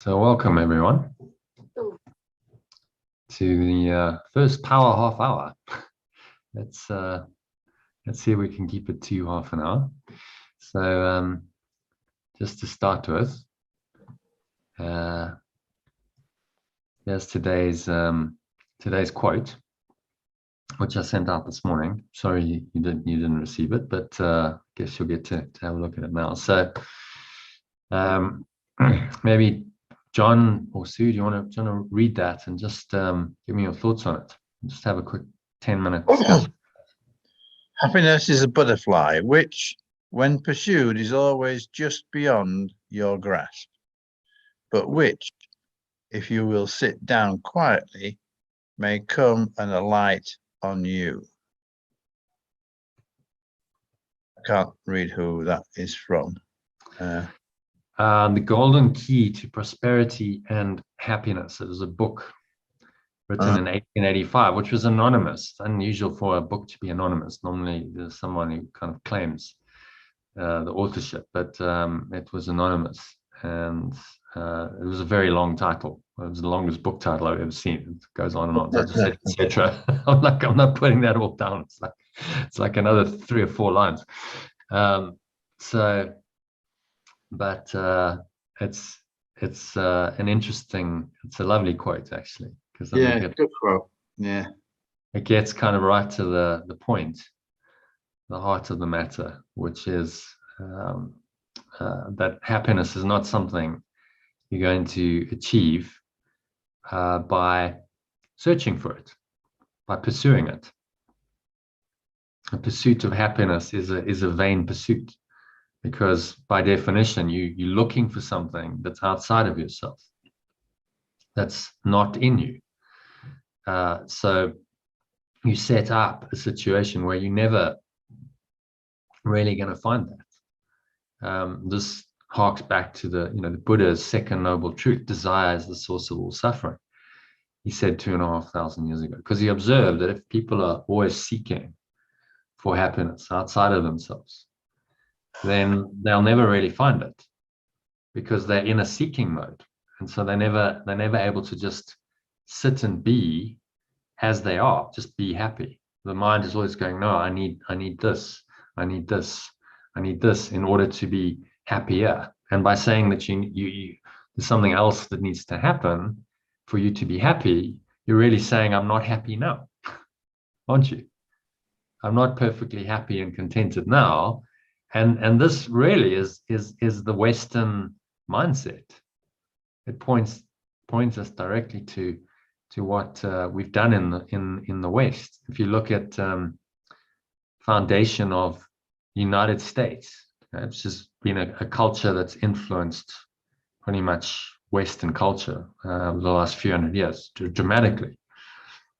So welcome everyone to the first power half hour. Let's see if we can keep it to half an hour. So just to start with, here's today's quote, which I sent out this morning. Sorry you didn't receive it, but guess you'll get to have a look at it now. So maybe John or Sue, do you want to read that and just give me your thoughts on it? Just have a quick 10-minute discussion. Happiness is a butterfly, which, when pursued, is always just beyond your grasp, but which, if you will sit down quietly, may come and alight on you. I can't read who that is from. The Golden Key to Prosperity and Happiness. It was a book written in 1885, which was anonymous. It's unusual for a book to be anonymous. Normally, there's someone who kind of claims the authorship, but it was anonymous, and it was a very long title. It was the longest book title I've ever seen. It goes on and on, etc. I'm not putting that all down. It's like another 3 or 4 lines. But it's an interesting, it's a lovely quote actually, because good quote. Yeah, it gets kind of right to the point, the heart of the matter, which is that happiness is not something you're going to achieve by searching for it, by pursuing it. A pursuit of happiness is a vain pursuit, because by definition you're looking for something that's outside of yourself, that's not in you. So you set up a situation where you're never really going to find that. This harks back to the Buddha's second noble truth: desire is the source of all suffering. He said 2,500 years ago, because he observed that if people are always seeking for happiness outside of themselves, then they'll never really find it, because they're in a seeking mode, and so they're never able to just sit and be as they are, just be happy. The mind is always going, no, I need this, I need this, I need this in order to be happier. And by saying that you there's something else that needs to happen for you to be happy, you're really saying, I'm not happy now, aren't you? I'm not perfectly happy and contented now. And this really is the Western mindset. It points us directly to what we've done in the West. If you look at foundation of the United States, it's just been a culture that's influenced pretty much Western culture over the last few hundred years dramatically.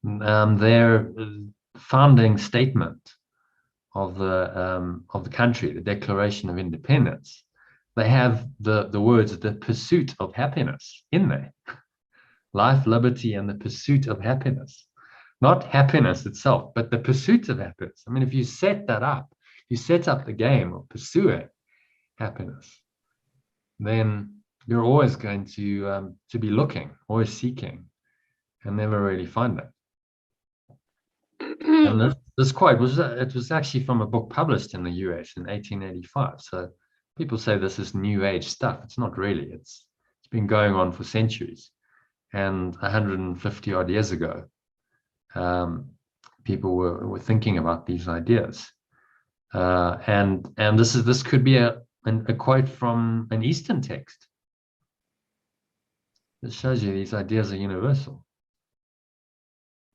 Their founding statement of the country, the Declaration of Independence, they have the words "the pursuit of happiness" in there. Life, liberty, and the pursuit of happiness. Not happiness itself, but the pursuit of happiness. I mean, if you set that up, you set up the game of pursuing happiness, then you're always going to be looking, always seeking, and never really find it. And this quote was actually from a book published in the US in 1885. So people say this is new age stuff. It's not really. It's been going on for centuries. And 150 odd years ago, people were thinking about these ideas. And this could be a quote from an Eastern text. It shows you these ideas are universal.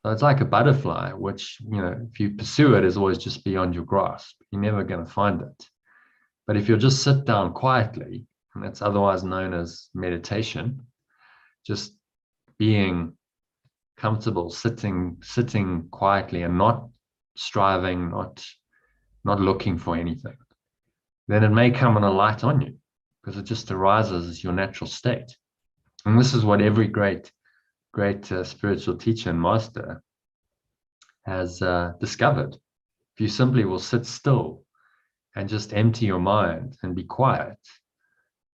So it's like a butterfly, which, if you pursue it, is always just beyond your grasp. You're never going to find it. But if you'll just sit down quietly, and that's otherwise known as meditation, just being comfortable, sitting quietly and not striving, not looking for anything, then it may come and alight on you, because it just arises as your natural state. And this is what every great spiritual teacher and master has discovered. If you simply will sit still and just empty your mind and be quiet,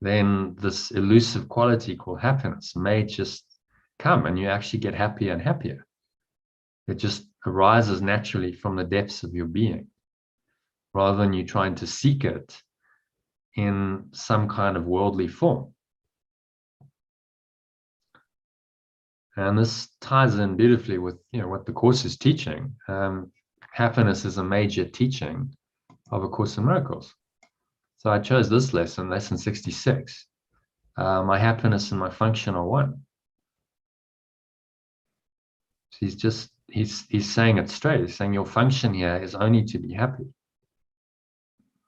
then this elusive quality called happiness may just come, and you actually get happier and happier. It just arises naturally from the depths of your being, rather than you trying to seek it in some kind of worldly form. And this ties in beautifully with, what the Course is teaching. Happiness is a major teaching of A Course in Miracles. So I chose this lesson, lesson 66. My happiness and my function are one. So he's saying it straight. He's saying your function here is only to be happy.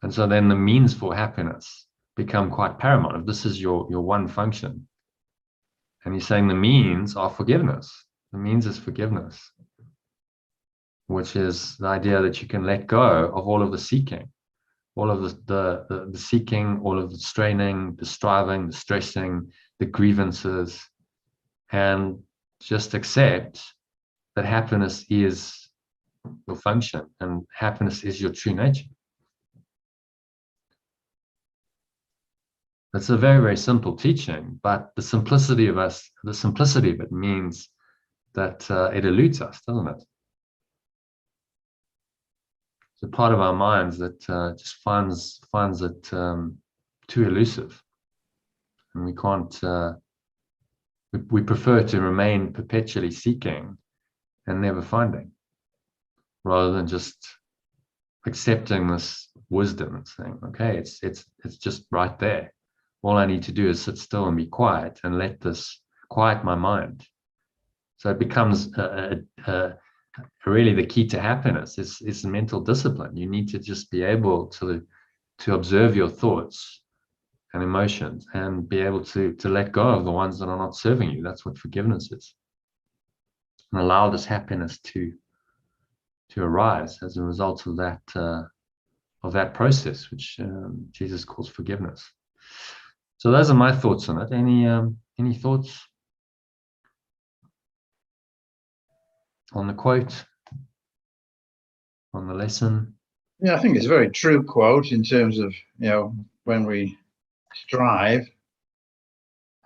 And so then the means for happiness become quite paramount. If this is your one function, and he's saying the means are forgiveness. The means is forgiveness, which is the idea that you can let go of all of the seeking, all of the seeking, all of the straining, the striving, the stressing, the grievances, and just accept that happiness is your function and happiness is your true nature. It's a very, very simple teaching, but the simplicity of it means that it eludes us, doesn't it? It's a part of our minds that just finds it too elusive, and we can't. We prefer to remain perpetually seeking and never finding, rather than just accepting this wisdom and saying, "Okay, it's just right there. All I need to do is sit still and be quiet and let this quiet my mind." So it becomes really the key to happiness is mental discipline. You need to just be able to observe your thoughts and emotions and be able to let go of the ones that are not serving you. That's what forgiveness is. And allow this happiness to arise as a result of that process, which Jesus calls forgiveness. So those are my thoughts on it. Any thoughts on the quote, on the lesson? Yeah, I think it's a very true quote in terms of, when we strive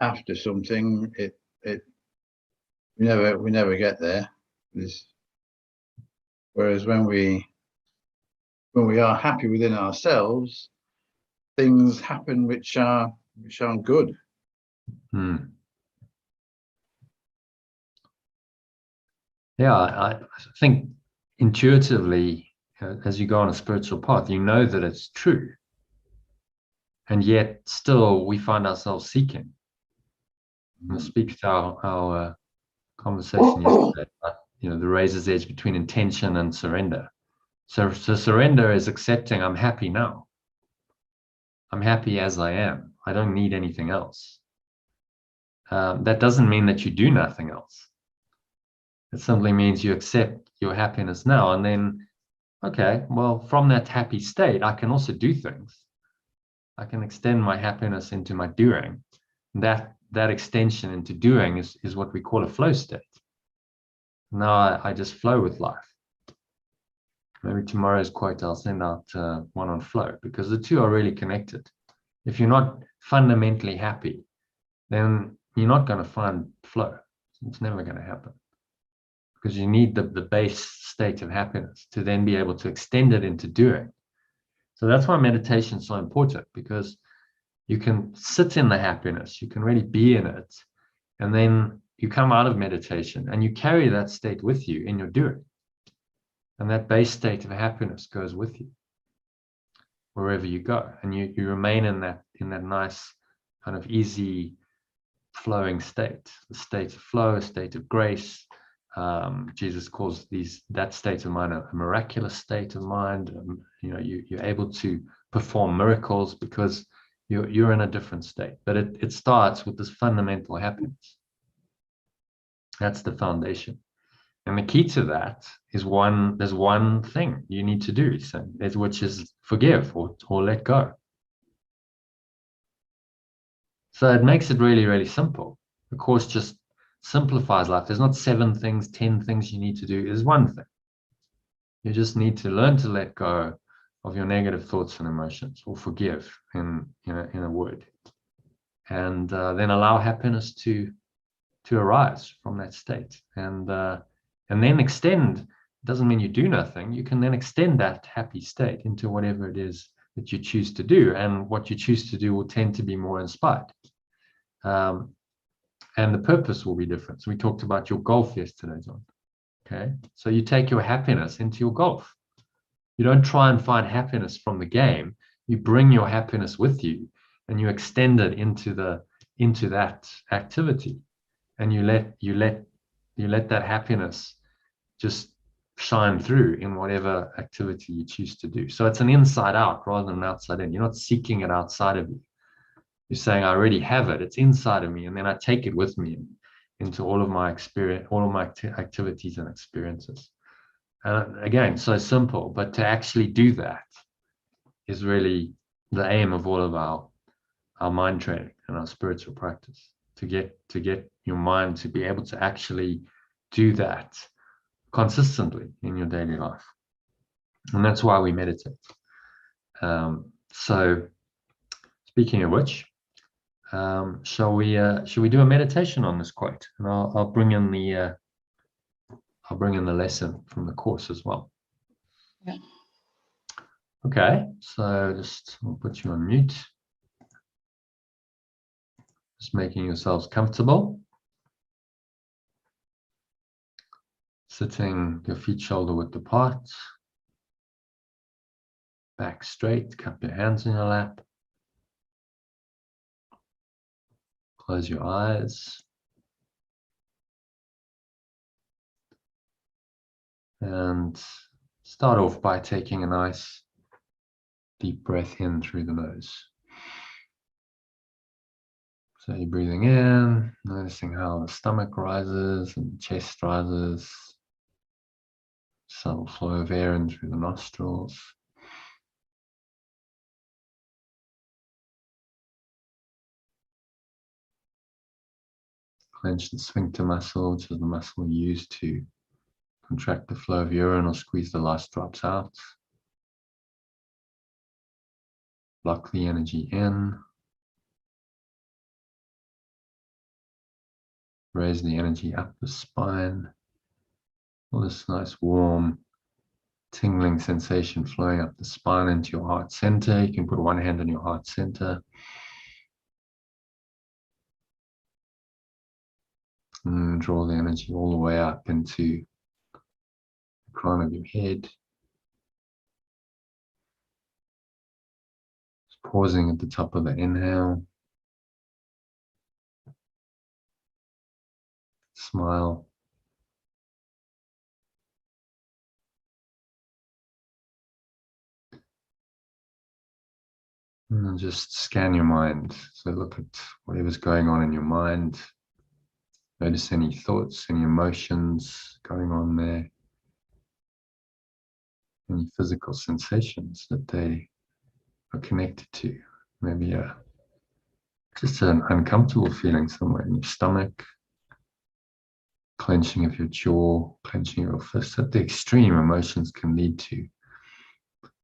after something, we never get there. Whereas when we are happy within ourselves, things happen which aren't good. Yeah, I think intuitively, as you go on a spiritual path, you know that it's true. And yet still we find ourselves seeking. And to speak to our conversation yesterday about, the razor's edge between intention and surrender. So surrender is accepting I'm happy now. I'm happy as I am. I don't need anything else. That doesn't mean that you do nothing else. It simply means you accept your happiness now, and then, okay, well, from that happy state, I can also do things. I can extend my happiness into my doing. That extension into doing is what we call a flow state. Now I just flow with life. Maybe tomorrow's quote, I'll send out one on flow, because the two are really connected. If you're not fundamentally happy, then you're not going to find flow. It's never going to happen, because you need the base state of happiness to then be able to extend it into doing. So that's why meditation is so important, because you can sit in the happiness, you can really be in it, and then you come out of meditation and you carry that state with you in your doing. And that base state of happiness goes with you wherever you go, and you remain in that nice kind of easy flowing state, the state of flow, a state of grace. Jesus calls that state of mind a miraculous state of mind. You're able to perform miracles because you're in a different state. But it starts with this fundamental happiness. That's the foundation. And the key to that is there's one thing you need to do, which is forgive or let go. So it makes it really, really simple. The Course just simplifies life. There's not 7 things, 10 things you need to do. There's one thing. You just need to learn to let go of your negative thoughts and emotions, or forgive in a word. and then allow happiness to arise from that state, and then extend. It doesn't mean you do nothing. You can then extend that happy state into whatever it is that you choose to do, and what you choose to do will tend to be more inspired, and the purpose will be different. So we talked about your golf yesterday, John. Okay, so you take your happiness into your golf. You don't try and find happiness from the game. You bring your happiness with you, and you extend it into that activity, and you let that happiness just shine through in whatever activity you choose to do. So it's an inside out rather than an outside in. You're not seeking it outside of you. You're saying, I already have it. It's inside of me, and then I take it with me into all of my experience, all of my activities and experiences. And again, so simple, but to actually do that is really the aim of all of our mind training and our spiritual practice, to get your mind to be able to actually do that consistently in your daily life. And that's why we meditate. So speaking of which, shall we do a meditation on this quote? And I'll bring in the lesson from the course as well. Yeah. Okay, so I'll put you on mute. Just making yourselves comfortable. Sitting, your feet shoulder width apart. Back straight, cup your hands in your lap. Close your eyes. And start off by taking a nice deep breath in through the nose. So you're breathing in, noticing how the stomach rises and the chest rises. Subtle flow of air in through the nostrils. Clench the sphincter muscle, which is the muscle used to contract the flow of urine or squeeze the last drops out. Block the energy in. Raise the energy up the spine. All this nice warm, tingling sensation flowing up the spine into your heart center. You can put one hand on your heart center. And draw the energy all the way up into the crown of your head. Just pausing at the top of the inhale. Smile. And then just scan your mind. So look at whatever's going on in your mind. Notice any thoughts, any emotions going on there. Any physical sensations that they are connected to. Maybe just an uncomfortable feeling somewhere in your stomach. Clenching of your jaw, clenching of your fists. At the extreme, emotions can lead to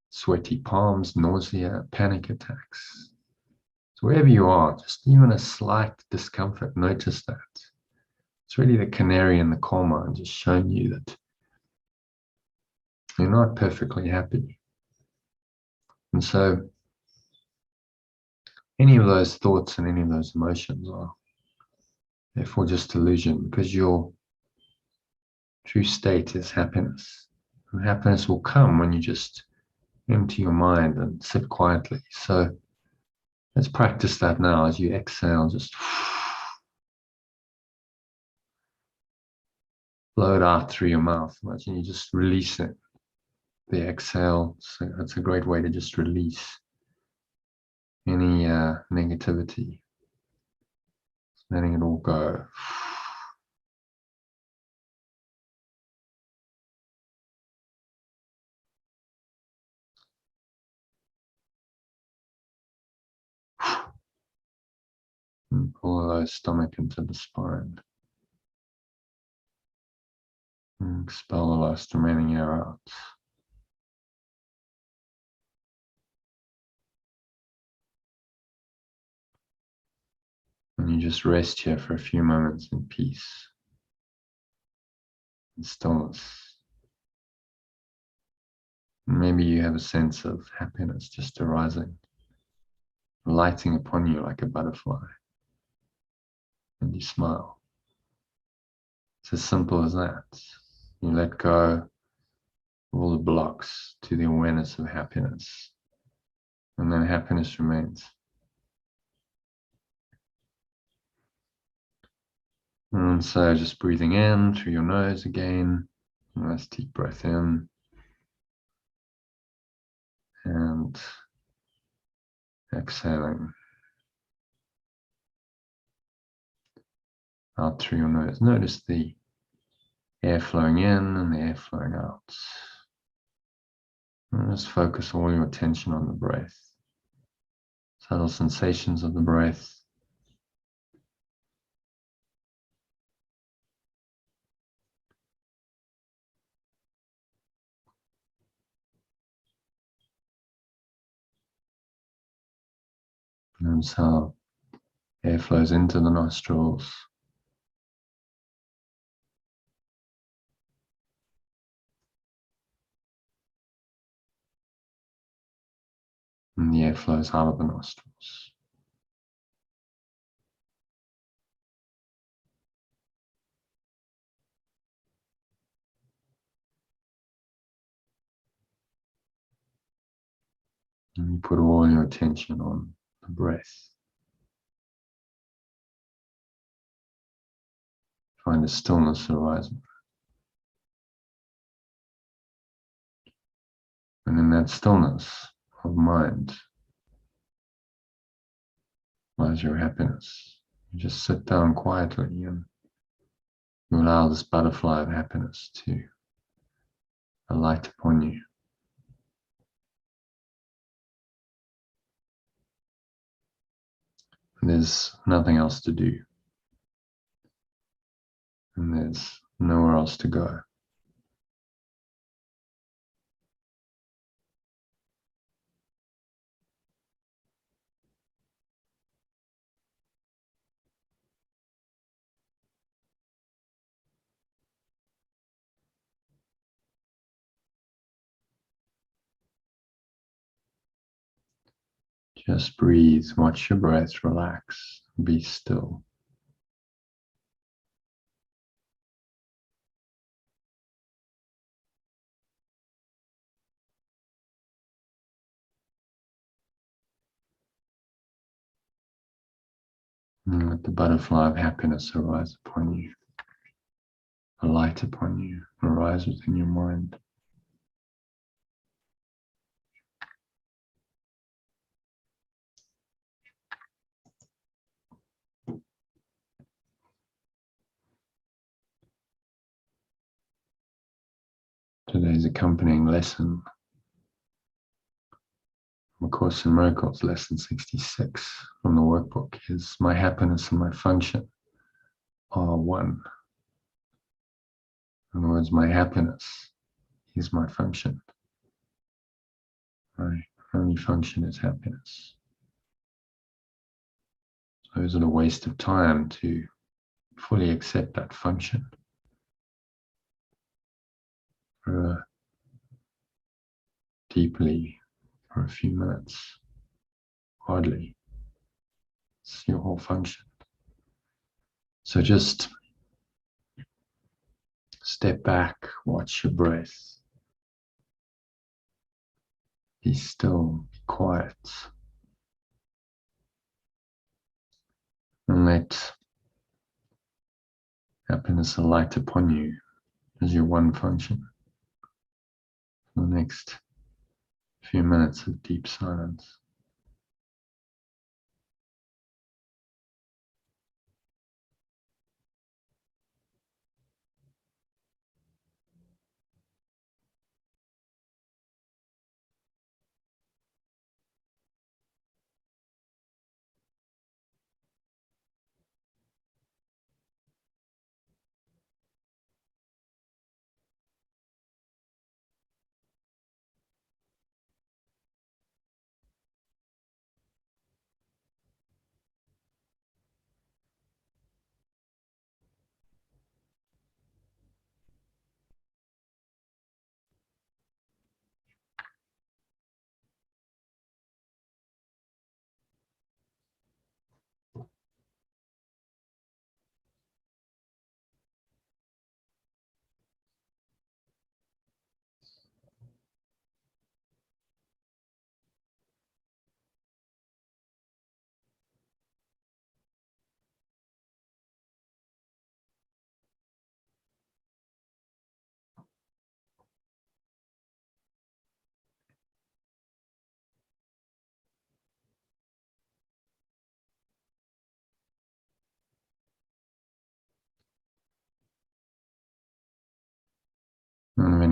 sweaty palms, nausea, panic attacks. So wherever you are, just even a slight discomfort, notice that. It's really the canary in the coal mine, just showing you that you're not perfectly happy. And so any of those thoughts and any of those emotions are therefore just illusion, because your true state is happiness. And happiness will come when you just empty your mind and sit quietly. So let's practice that now as you exhale, just blow it out through your mouth. Imagine you just release it. The exhale, so that's a great way to just release any negativity. Just letting it all go. And pull the stomach into the spine. And expel the last remaining air out. And you just rest here for a few moments in peace and stillness. Maybe you have a sense of happiness just arising, lighting upon you like a butterfly, and you smile. It's as simple as that. You let go of all the blocks to the awareness of happiness, and then happiness remains. And so just breathing in through your nose again, nice deep breath in, and exhaling out through your nose. Notice the air flowing in and the air flowing out. And just focus all your attention on the breath. Subtle sensations of the breath. Notice how air flows into the nostrils. And the air flows out of the nostrils. And you put all your attention on the breath. Find a stillness arising. And in that stillness of mind lies your happiness. You just sit down quietly and you allow this butterfly of happiness to alight upon you. And there's nothing else to do. And there's nowhere else to go. Just breathe, watch your breath, relax, be still. And let the butterfly of happiness arise upon you, alight upon you, arise within your mind. Today's accompanying lesson from A Course in Miracles, lesson 66 from the workbook, is my happiness and my function are one. In other words, my happiness is my function. My only function is happiness. So is it a waste of time to fully accept that function? Deeply for a few minutes? Hardly. It's your whole function. So just step back, watch your breath. Be still, be quiet. And let happiness alight upon you as your one function. For the next few minutes of deep silence.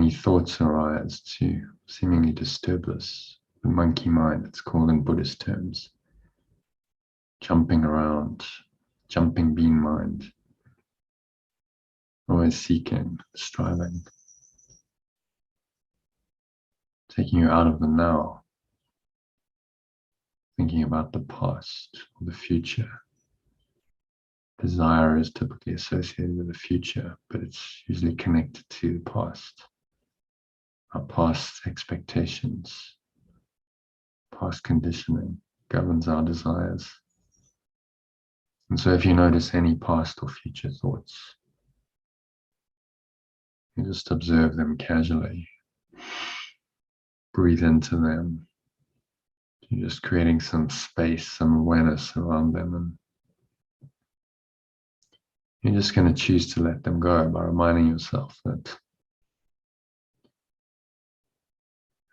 any thoughts arise to seemingly disturb us, the monkey mind, it's called in Buddhist terms, jumping around, jumping bean mind, always seeking, striving, taking you out of the now, thinking about the past or the future. Desire is typically associated with the future, but it's usually connected to the past. Our past expectations, past conditioning governs our desires. And so if you notice any past or future thoughts, you just observe them casually. Breathe into them. You're just creating some space, some awareness around them, and you're just going to choose to let them go by reminding yourself that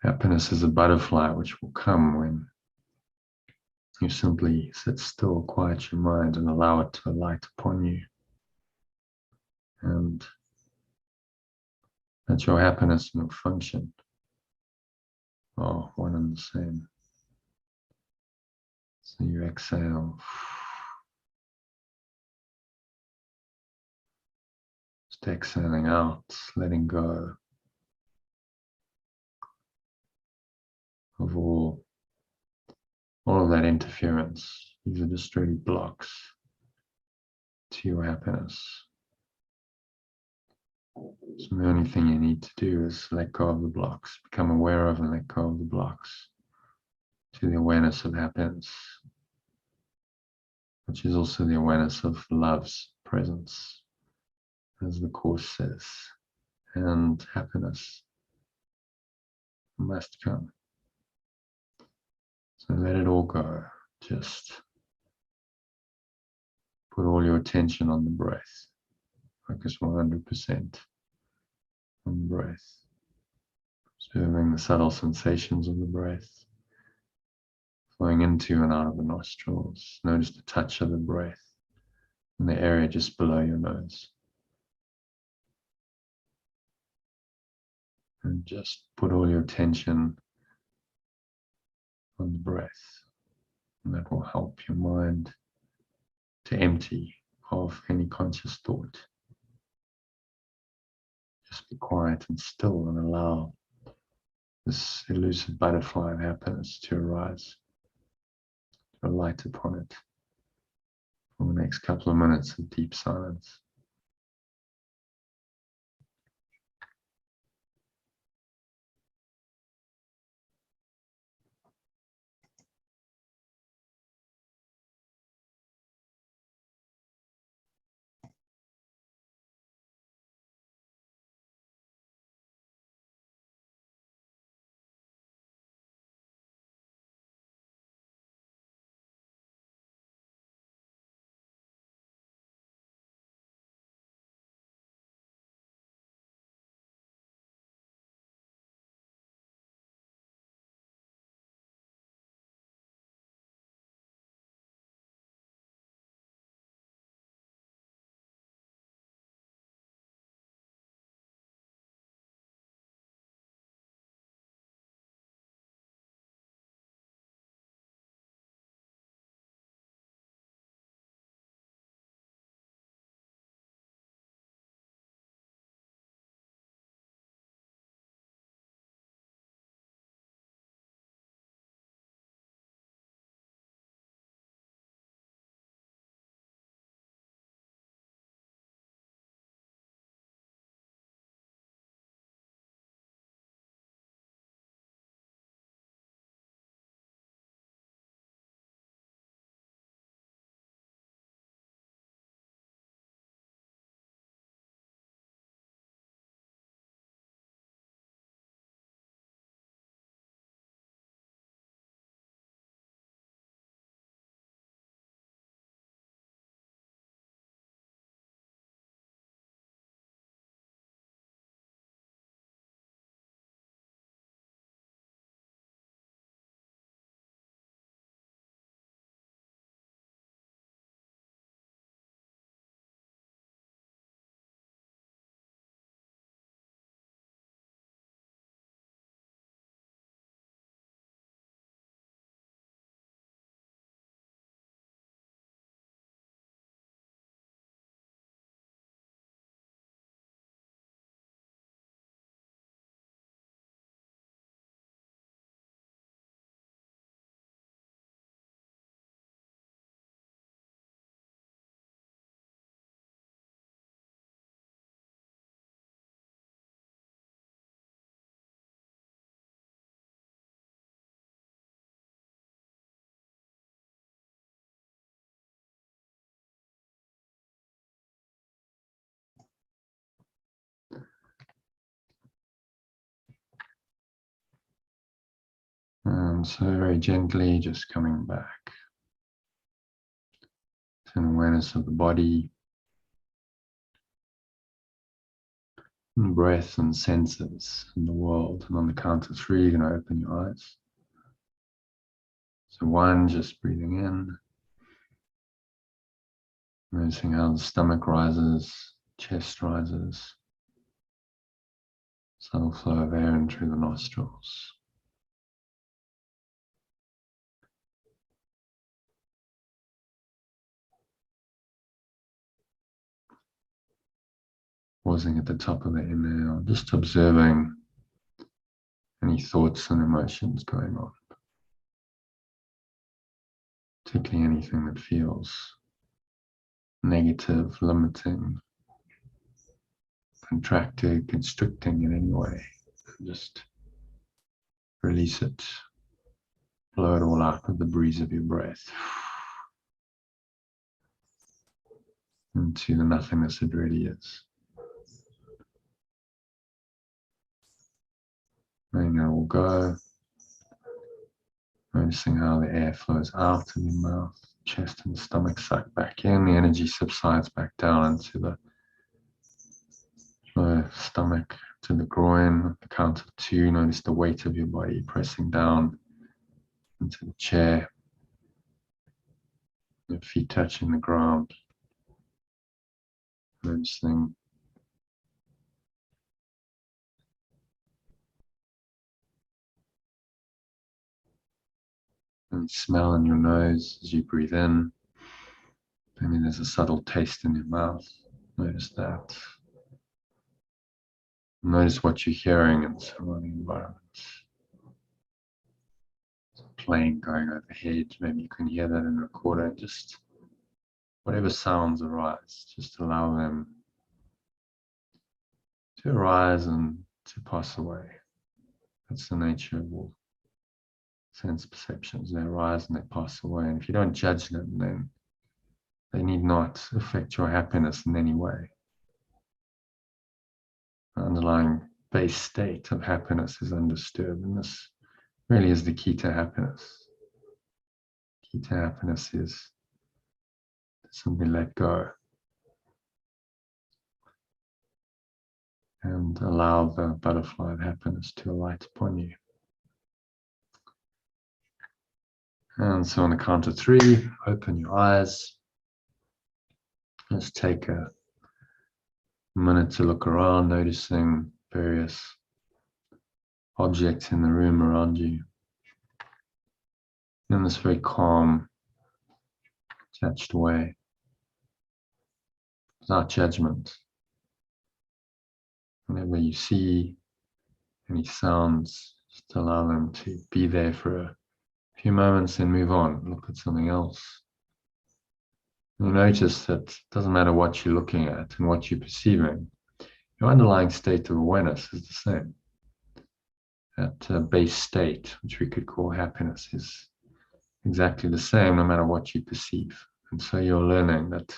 happiness is a butterfly which will come when you simply sit still, quiet your mind, and allow it to alight upon you. And that your happiness and your function are one and the same. So you exhale. Just exhaling out, letting go of all of that interference. These are just really blocks to your happiness. So the only thing you need to do is let go of the blocks, become aware of and let go of the blocks to the awareness of happiness, which is also the awareness of love's presence, as the Course says, and happiness must come. So let it all go. Just put all your attention on the breath. Focus 100% on the breath. Observing the subtle sensations of the breath flowing into and out of the nostrils. Notice the touch of the breath in the area just below your nose. And just put all your attention on the breath. And that will help your mind to empty of any conscious thought. Just be quiet and still and allow this elusive butterfly of happiness to arise, to alight upon it for the next couple of minutes of deep silence. And so very gently just coming back to an awareness of the body, and breath and senses in the world. And on the count of 3, you're going to open your eyes. So 1, just breathing in. Noticing how the stomach rises, chest rises. Subtle flow of air in through the nostrils. Pausing at the top of the inhale, just observing any thoughts and emotions going on. Particularly anything that feels negative, limiting, contracted, constricting in any way. Just release it. Blow it all out with the breeze of your breath. Into the nothingness it really is. Letting it all go. Noticing how the air flows out of your mouth, chest and stomach suck back in. The energy subsides back down into the stomach to the groin. At the count of 2, notice the weight of your body pressing down into the chair. Your feet touching the ground. Noticing and smell in your nose as you breathe in. Maybe there's a subtle taste in your mouth. Notice that. Notice what you're hearing in the surrounding environment. There's a plane going overhead. Maybe you can hear that in the recorder. Just whatever sounds arise, just allow them to arise and to pass away. That's the nature of all sense perceptions. They arise and they pass away. And if you don't judge them, then they need not affect your happiness in any way. The underlying base state of happiness is undisturbed, and this really is the key to happiness. Key to happiness is to simply let go and allow the butterfly of happiness to alight upon you. And so on the count of 3, open your eyes. Let's take a minute to look around, noticing various objects in the room around you. In this very calm, detached way, without judgment. Whenever you see any sounds, just allow them to be there for a few moments and move on, look at something else. You notice that it doesn't matter what you're looking at and what you're perceiving, your underlying state of awareness is the same. That base state, which we could call happiness, is exactly the same no matter what you perceive. And so you're learning that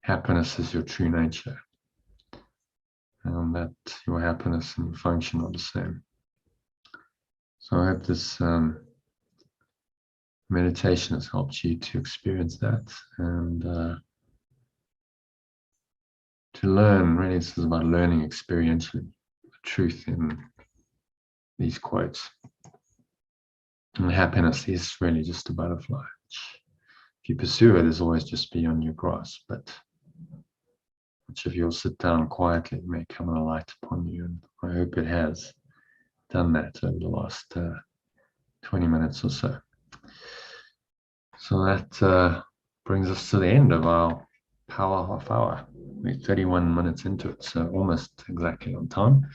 happiness is your true nature, and that your happiness and your function are the same. So I hope this meditation has helped you to experience that and to learn. Really, this is about learning experientially the truth in these quotes. And happiness is really just a butterfly. If you pursue it, it's always just beyond your grasp. But which if you'll sit down quietly, it may come and alight upon you. And I hope it has done that over the last 20 minutes or so. So that brings us to the end of our power half hour. We're 31 minutes into it, so almost exactly on time.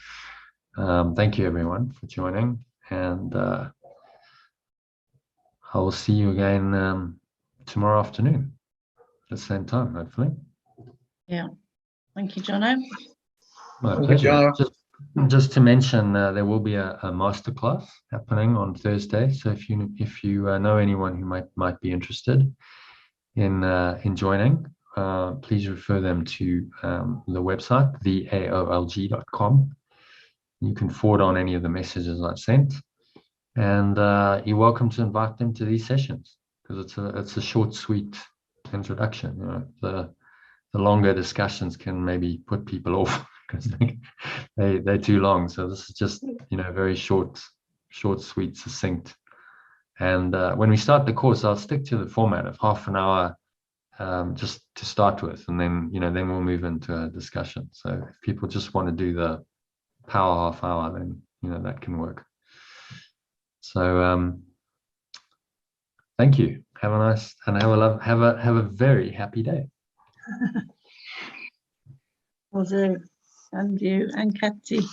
Thank you everyone for joining, and I will see you again tomorrow afternoon at the same time, hopefully. Yeah. Thank you, Jono. My pleasure. Just to mention, there will be a masterclass happening on Thursday. So if you know anyone who might be interested in joining, please refer them to the website, theaolg.com. You can forward on any of the messages I've sent, And you're welcome to invite them to these sessions, because it's a short, sweet introduction. You know, the longer discussions can maybe put people off because they're too long. So this is just, you know, very short, sweet, succinct. And when we start the course, I'll stick to the format of half an hour just to start with, and then, you know, then we'll move into a discussion. So if people just want to do the power half hour, then, you know, that can work. So thank you. Have a nice and have a very happy day. Will do. And you and Katie.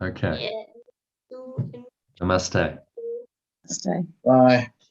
Okay. Yeah. Namaste. Stay. Bye.